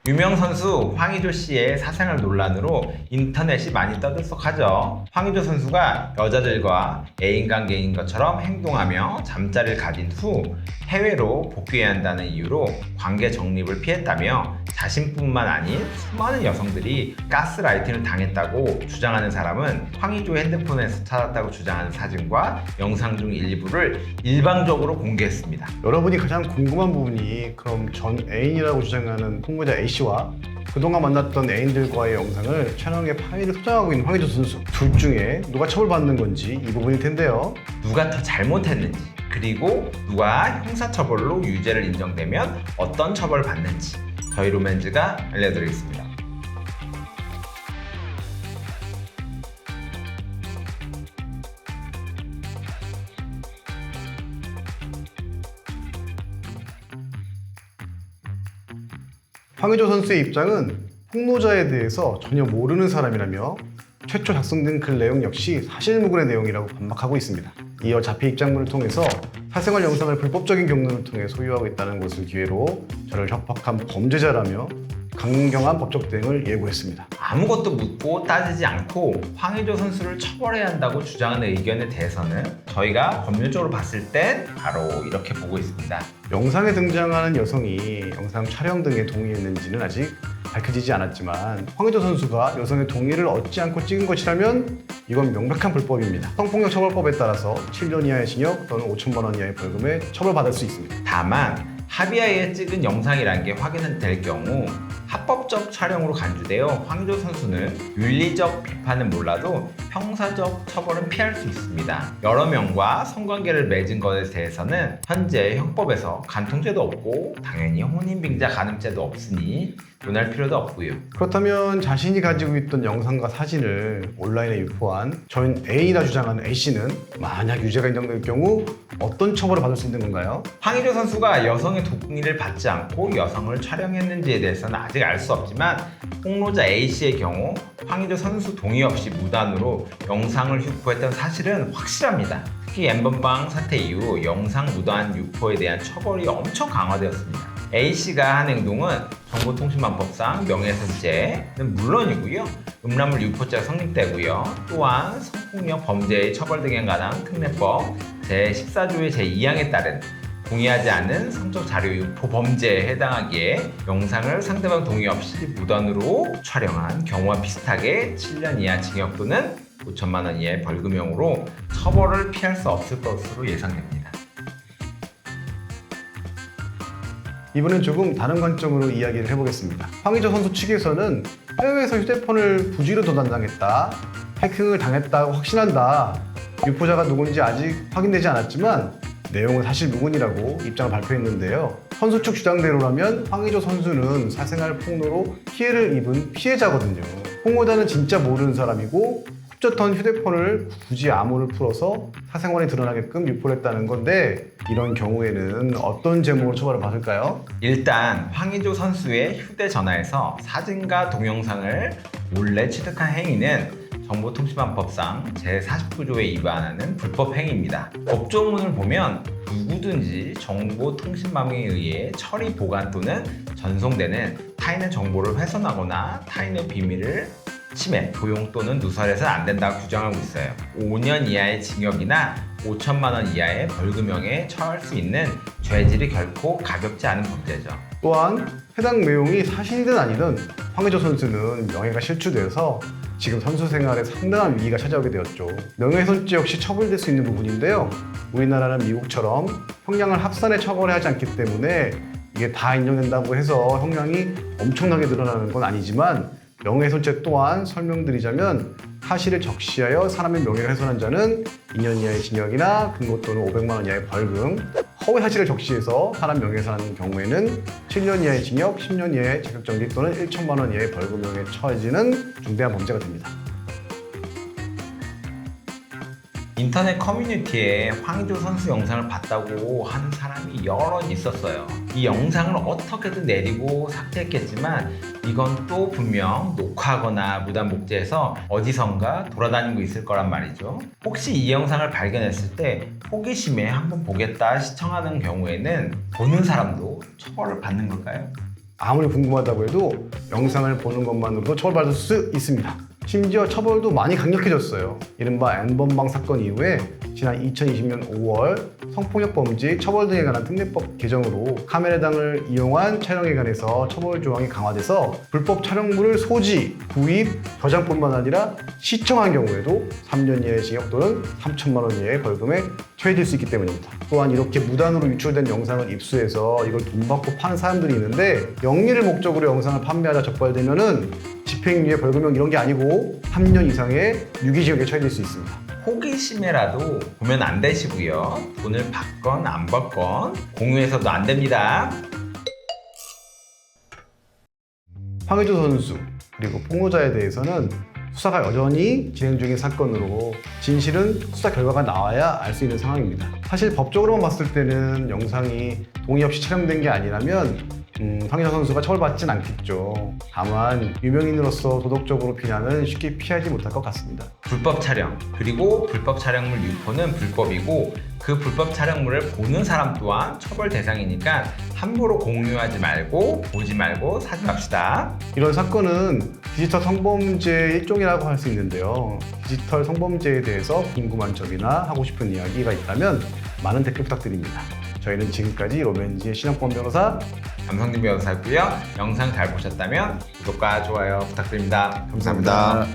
유명 선수 황의조 씨의 사생활 논란으로 인터넷이 많이 떠들썩하죠. 황의조 선수가 여자들과 애인 관계인 것처럼 행동하며 잠자리를 가진 후 해외로 복귀해야 한다는 이유로 관계 정립을 피했다며 자신뿐만 아닌 수많은 여성들이 가스라이팅을 당했다고 주장하는 사람은 황의조의 핸드폰에서 찾았다고 주장하는 사진과 영상 중 일부를 일방적으로 공개했습니다. 여러분이 가장 궁금한 부분이 그럼 전 애인이라고 주장하는 홍보자 A씨와 그동안 만났던 애인들과의 영상을 촬영해 파일을 소장하고 있는 황의조 선수, 둘 중에 누가 처벌받는 건지 이 부분일 텐데요. 누가 더 잘못했는지, 그리고 누가 형사처벌로 유죄를 인정되면 어떤 처벌을 받는지 저희 로맨즈가 알려드리겠습니다. 황의조 선수의 입장은 폭로자에 대해서 전혀 모르는 사람이라며 최초 작성된 글 내용 역시 사실무근의 내용이라고 반박하고 있습니다. 이어 자폐 입장문을 통해서 사생활 영상을 불법적인 경로를 통해 소유하고 있다는 것을 기회로 저를 협박한 범죄자라며 강경한 법적 대응을 예고했습니다. 아무것도 묻고 따지지 않고 황의조 선수를 처벌해야 한다고 주장하는 의견에 대해서는 저희가 법률적으로 봤을 땐 바로 이렇게 보고 있습니다. 영상에 등장하는 여성이 영상 촬영 등에 동의했는지는 아직 밝혀지지 않았지만 황의조 선수가 여성의 동의를 얻지 않고 찍은 것이라면 이건 명백한 불법입니다. 성폭력 처벌법에 따라서 7년 이하의 징역 또는 5천만 원 이하의 벌금에 처벌받을 수 있습니다. 다만 합의하에 찍은 영상이라는 게 확인될 경우 합법적 촬영으로 간주되어 황의조 선수는 윤리적 비판은 몰라도 형사적 처벌은 피할 수 있습니다. 여러 명과 성관계를 맺은 것에 대해서는 현재 형법에서 간통죄도 없고 당연히 혼인빙자 간음죄도 없으니 논할 필요도 없고요. 그렇다면 자신이 가지고 있던 영상과 사진을 온라인에 유포한 전 A이라 주장하는 A씨는 만약 유죄가 인정될 경우 어떤 처벌을 받을 수 있는 건가요? 황의조 선수가 여성의 동의를 받지 않고 여성을 촬영했는지에 대해서는 아직 알 수 없지만 폭로자 A씨의 경우 황의조 선수 동의 없이 무단으로 영상을 유포했던 사실은 확실합니다. 특히 엠번방 사태 이후 영상 무단 유포에 대한 처벌이 엄청 강화되었습니다. A씨가 한 행동은 정보통신망법상 명예훼손죄는 물론이고요. 음란물 유포죄가 성립되고요. 또한 성폭력 범죄의 처벌 등에 관한 특례법 제14조의 제2항에 따른 동의하지 않은 성적 자료 유포 범죄에 해당하기에 영상을 상대방 동의 없이 무단으로 촬영한 경우와 비슷하게 7년 이하 징역 또는 5천만 원 이하의 벌금형으로 처벌을 피할 수 없을 것으로 예상됩니다. 이번엔 조금 다른 관점으로 이야기를 해보겠습니다. 황의조 선수 측에서는 해외에서 휴대폰을 부지로 도난당했다, 해킹을 당했다고 확신한다, 유포자가 누군지 아직 확인되지 않았지만 내용은 사실 무근이라고 입장을 발표했는데요. 선수 측 주장대로라면 황의조 선수는 사생활 폭로로 피해를 입은 피해자거든요. 폭로자는 진짜 모르는 사람이고 훔쳤던 휴대폰을 굳이 암호를 풀어서 사생활이 드러나게끔 유포를 했다는 건데 이런 경우에는 어떤 제목으로 처벌을 받을까요? 일단 황의조 선수의 휴대전화에서 사진과 동영상을 몰래 취득한 행위는 정보통신망법상 제49조에 위반하는 불법 행위입니다. 법조문을 보면 누구든지 정보통신망에 의해 처리, 보관 또는 전송되는 타인의 정보를 훼손하거나 타인의 비밀을 침해, 도용 또는 누설해서는 안 된다고 규정하고 있어요. 5년 이하의 징역이나 5천만 원 이하의 벌금형에 처할 수 있는 죄질이 결코 가볍지 않은 범죄죠. 또한 해당 내용이 사실이든 아니든 황의조 선수는 명예가 실추되어서 지금 선수 생활에 상당한 위기가 찾아오게 되었죠. 명예훼손죄 역시 처벌될 수 있는 부분인데요. 우리나라는 미국처럼 형량을 합산해 처벌해야 하지 않기 때문에 이게 다 인정된다고 해서 형량이 엄청나게 늘어나는 건 아니지만 명예훼손죄 또한 설명드리자면 사실을 적시하여 사람의 명예를 훼손한 자는 2년 이하의 징역이나 금고 또는 500만 원 이하의 벌금, 허위 사실을 적시해서 사람 명예훼손하는 경우에는 7년 이하의 징역, 10년 이하의 자격정지 또는 1천만 원 이하의 벌금형에 처해지는 중대한 범죄가 됩니다. 인터넷 커뮤니티에 황의조 선수 영상을 봤다고 하는 사람이 여러 있었어요. 이 영상을 어떻게든 내리고 삭제했겠지만 이건 또 분명 녹화하거나 무단 복제해서 어디선가 돌아다니고 있을 거란 말이죠. 혹시 이 영상을 발견했을 때 호기심에 한번 보겠다 시청하는 경우에는 보는 사람도 처벌을 받는 걸까요? 아무리 궁금하다고 해도 영상을 보는 것만으로도 처벌받을 수 있습니다. 심지어 처벌도 많이 강력해졌어요. 이른바 N번방 사건 이후에 지난 2020년 5월 성폭력 범죄 처벌 등에 관한 특례법 개정으로 카메라당을 이용한 촬영에 관해서 처벌 조항이 강화돼서 불법 촬영물을 소지, 구입, 저장뿐만 아니라 시청한 경우에도 3년 이하의 징역 또는 3천만 원 이하의 벌금에 처해질 수 있기 때문입니다. 또한 이렇게 무단으로 유출된 영상을 입수해서 이걸 돈 받고 파는 사람들이 있는데 영리를 목적으로 영상을 판매하다 적발되면은 집행유예, 벌금형 이런 게 아니고 3년 이상의 유기징역에 처해질 수 있습니다. 호기심에라도 보면 안 되시고요. 돈을 받건 안 받건 공유해서도 안 됩니다. 황의조 선수 그리고 폭로자에 대해서는 수사가 여전히 진행 중인 사건으로 진실은 수사 결과가 나와야 알 수 있는 상황입니다. 사실 법적으로만 봤을 때는 영상이 동의 없이 촬영된 게 아니라면 황의조 선수가 처벌받진 않겠죠. 다만 유명인으로서 도덕적으로 비난은 쉽게 피하지 못할 것 같습니다. 불법 촬영 그리고 불법 촬영물 유포는 불법이고 그 불법 촬영물을 보는 사람 또한 처벌 대상이니까 함부로 공유하지 말고 보지 말고 사지 맙시다. 이런 사건은 디지털 성범죄의 일종이라고 할 수 있는데요. 디지털 성범죄에 대해서 궁금한 점이나 하고 싶은 이야기가 있다면 많은 댓글 부탁드립니다. 저희는 지금까지 로맨지의 신영범 변호사 남성진 변호사였고요. 영상 잘 보셨다면 구독과 좋아요 부탁드립니다. 감사합니다.